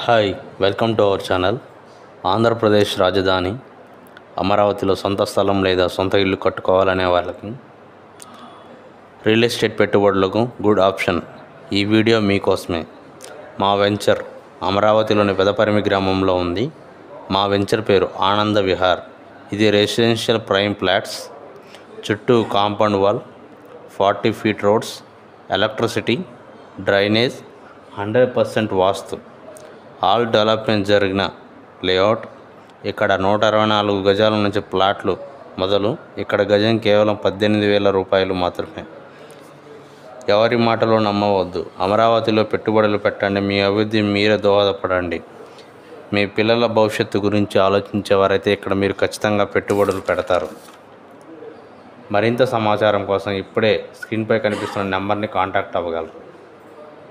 Hi welcome to our channel. Andhra Pradesh రాజధాని అమరావతిలో సొంత స్థలం లేదా సొంత ఇల్లు కట్టుకోవాలనే వాళ్ళకి రియల్ ఎస్టేట్ పెట్టుబడులకు గుడ్ ఆప్షన్. ఈ వీడియో మీకోసమే. మా వెంచర్ అమరావతిలోని పెదపరిమి గ్రామంలో ఉంది. మా వెంచర్ పేరు ఆనంద విహార్. ఇది రెసిడెన్షియల్ ప్రైమ్ ఫ్లాట్స్, చుట్టూ compound wall, 40 feet roads, electricity, drainage, 100% వాస్తు, ఆల్ డెవలప్మెంట్ జరిగిన లేఅవుట్. ఇక్కడ 124 గజాల నుంచి ప్లాట్లు మొదలు. ఇక్కడ గజం కేవలం 18,000 రూపాయలు మాత్రమే. ఎవరి మాటలో నమ్మవద్దు. అమరావతిలో పెట్టుబడులు పెట్టండి. మీ అభివృద్ధి మీరే దోహదపడండి. మీ పిల్లల భవిష్యత్తు గురించి ఆలోచించేవారైతే ఇక్కడ మీరు ఖచ్చితంగా పెట్టుబడులు పెడతారు. మరింత సమాచారం కోసం ఇప్పుడే స్క్రీన్పై కనిపిస్తున్న నెంబర్ని కాంటాక్ట్ అవ్వగలరు.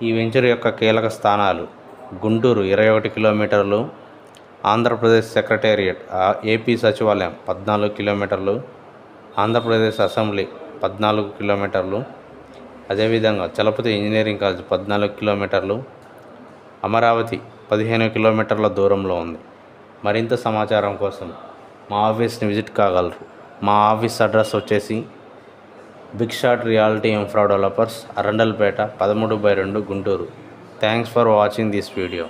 ఈ వెంచర్ యొక్క కీలక స్థానాలు: గుంటూరు 21 కిలోమీటర్లు, ఆంధ్రప్రదేశ్ సెక్రటేరియట్ ఏపీ సచివాలయం 14 కిలోమీటర్లు, ఆంధ్రప్రదేశ్ అసెంబ్లీ 14 కిలోమీటర్లు, అదేవిధంగా చలపతి ఇంజనీరింగ్ కాలేజ్ 14 కిలోమీటర్లు, అమరావతి 15 కిలోమీటర్ల దూరంలో ఉంది. మరింత సమాచారం కోసం మా ఆఫీస్ని విజిట్ కాగలరు. మా ఆఫీస్ అడ్రస్ వచ్చేసి big shot reality infra developers, Arundelpet, 13/2, Guntur. Thanks for watching this video.